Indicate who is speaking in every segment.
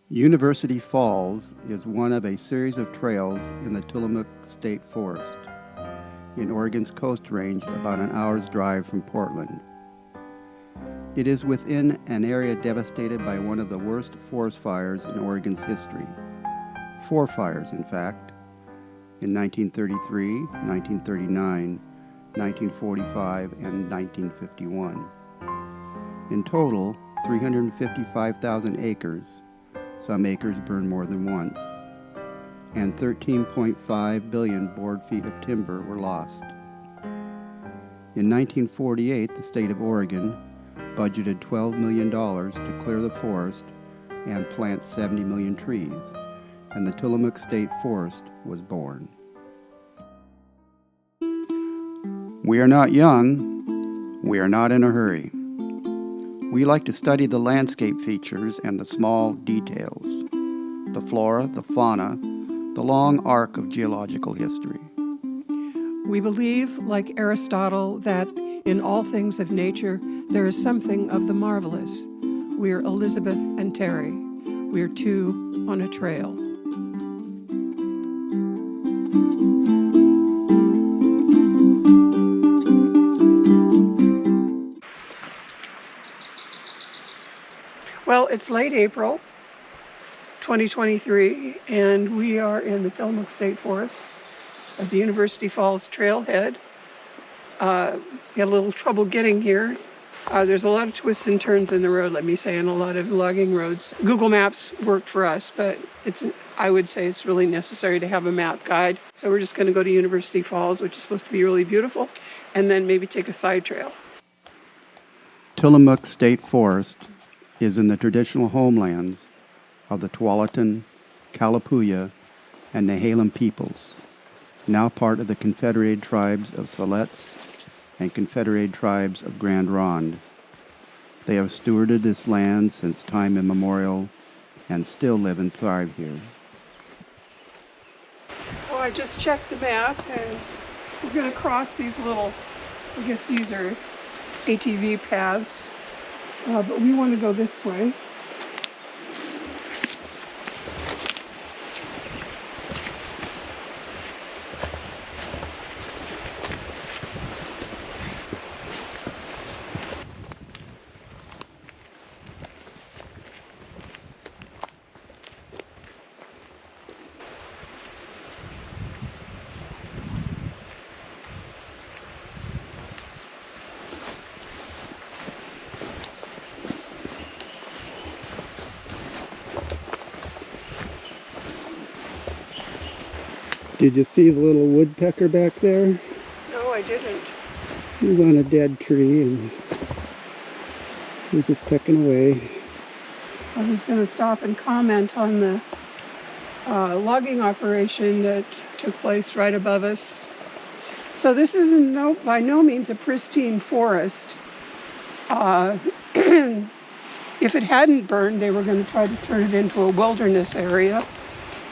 Speaker 1: University Falls is one of a series of trails in the Tillamook State Forest, in Oregon's Coast Range, about an hour's drive from Portland. It is within an area devastated by one of the worst forest fires in Oregon's history. 4 fires, in fact, in 1933, 1939, 1945, and 1951. In total, 355,000 acres, some acres burned more than once, and 13.5 billion board feet of timber were lost. In 1948, the state of Oregon budgeted $12 million to clear the forest and plant 70 million trees, and the Tillamook State Forest was born. We are not young. We are not in a hurry. We like to study the landscape features and the small details, the flora, the fauna, the long arc of geological history.
Speaker 2: We believe, like Aristotle, that in all things of nature there is something of the marvelous. We are Elizabeth and Terry. We are two on a trail. Well, it's late April 2023, and we are in the Tillamook State Forest at the University Falls Trailhead. We had a little trouble getting here. There's a lot of twists and turns in the road, let me say, and a lot of logging roads. Google Maps worked for us, but I would say it's really necessary to have a map guide. So we're just going to go to University Falls, which is supposed to be really beautiful, and then maybe take a side trail.
Speaker 1: Tillamook State Forest is in the traditional homelands of the Tualatin Kalapuya and Nehalem peoples, now part of the Confederated Tribes of Siletz and Confederated Tribes of Grand Ronde. They have stewarded this land since time immemorial and still live and thrive here.
Speaker 2: So I just checked the map, and we're going to cross these little, I guess these are ATV paths, but we want to go this way.
Speaker 1: Did you see the little woodpecker back there?
Speaker 2: No, I didn't.
Speaker 1: He was on a dead tree and he was just pecking away.
Speaker 2: I was just going to stop and comment on the logging operation that took place right above us. So this is by no means a pristine forest. If it hadn't burned, they were going to try to turn it into a wilderness area,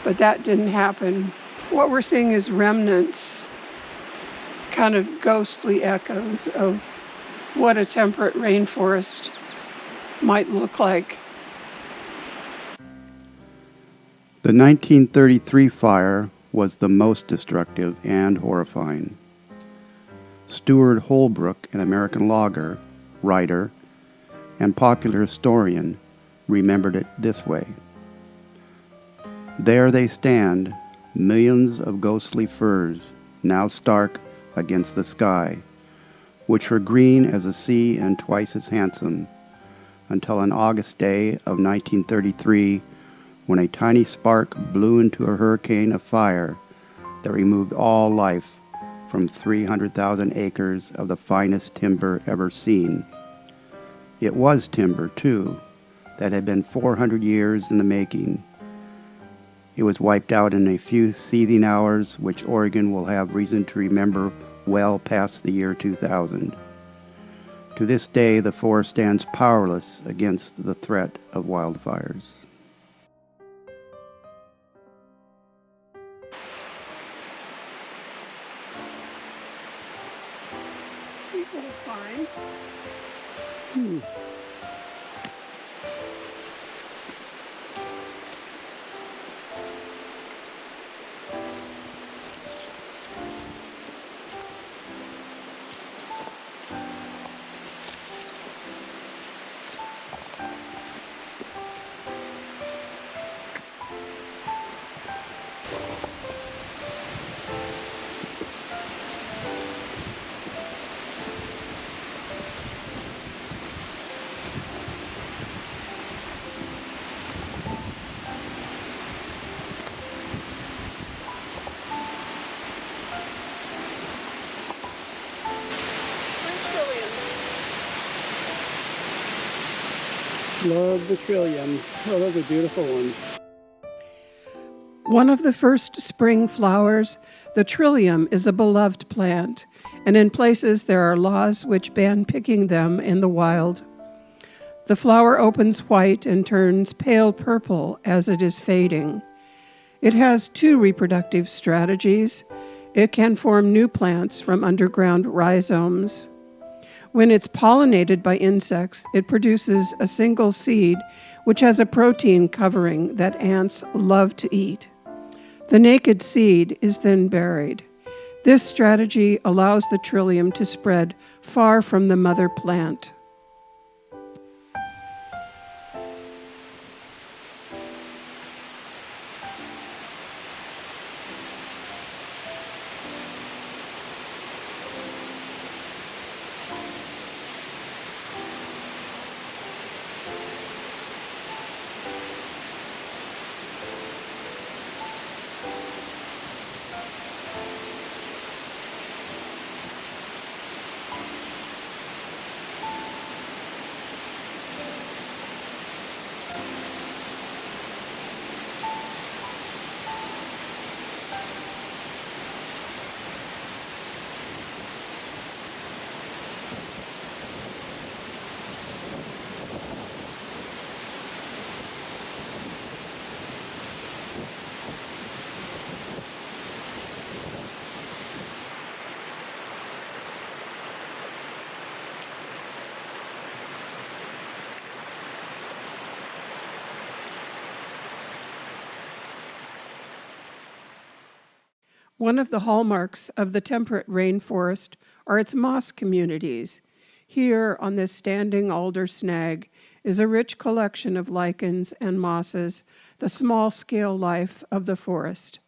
Speaker 2: but that didn't happen. What we're seeing is remnants, kind of ghostly echoes of what a temperate rainforest might look like.
Speaker 1: The 1933 fire was the most destructive and horrifying. Stuart Holbrook, an American logger, writer, and popular historian, remembered it this way. There they stand, millions of ghostly firs, now stark against the sky, which were green as a sea and twice as handsome, until an August day of 1933, when a tiny spark blew into a hurricane of fire that removed all life from 300,000 acres of the finest timber ever seen. It was timber, too, that had been 400 years in the making. It was wiped out in a few seething hours, which Oregon will have reason to remember well past the year 2000. To this day, the forest stands powerless against the threat of wildfires.
Speaker 2: Sweet little sign.
Speaker 1: Love the trilliums. Oh, those are beautiful ones.
Speaker 2: One of the first spring flowers, the trillium is a beloved plant, and in places there are laws which ban picking them in the wild. The flower opens white and turns pale purple as it is fading. It has two reproductive strategies. It can form new plants from underground rhizomes. When it's pollinated by insects, it produces a single seed which has a protein covering that ants love to eat. The naked seed is then buried. This strategy allows the trillium to spread far from the mother plant. One of the hallmarks of the temperate rainforest are its moss communities. Here, on this standing alder snag, is a rich collection of lichens and mosses, the small-scale life of the forest.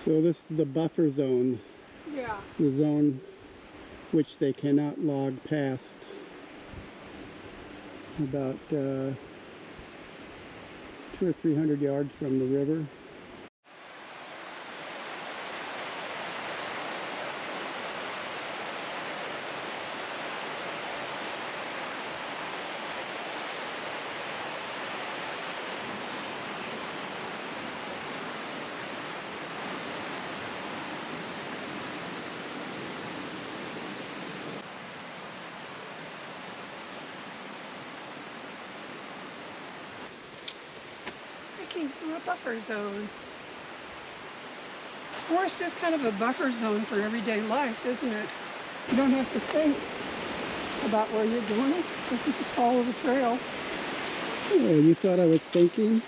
Speaker 1: So this is the buffer zone,
Speaker 2: Yeah.
Speaker 1: the zone which they cannot log past about 200 or 300 yards from the river.
Speaker 2: Hiking through a buffer zone. This forest is kind of a buffer zone for everyday life, isn't it? You don't have to think about where you're going. You can just follow the trail.
Speaker 1: Oh, you thought I was thinking?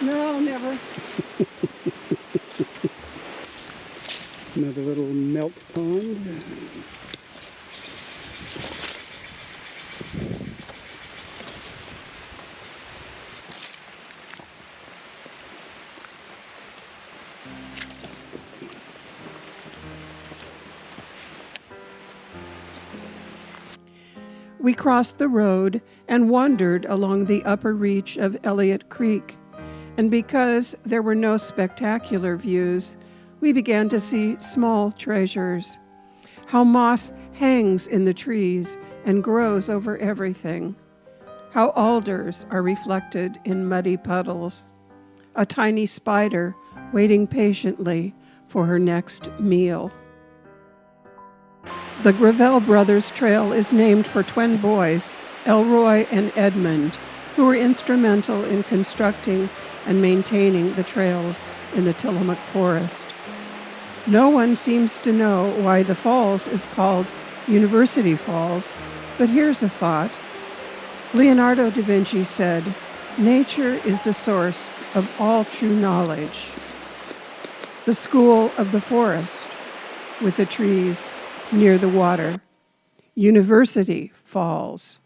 Speaker 2: No, never.
Speaker 1: Another little milk pond.
Speaker 2: We crossed the road and wandered along the upper reach of Eliot Creek, and because there were no spectacular views, we began to see small treasures. How moss hangs in the trees and grows over everything. How alders are reflected in muddy puddles. A tiny spider waiting patiently for her next meal. The Gravelle Brothers Trail is named for twin boys, Elroy and Edmund, who were instrumental in constructing and maintaining the trails in the Tillamook forest. No one seems to know why the falls is called University Falls, but here's a thought. Leonardo da Vinci said, "Nature is the source of all true knowledge." The school of the forest, with the trees near the water. University Falls.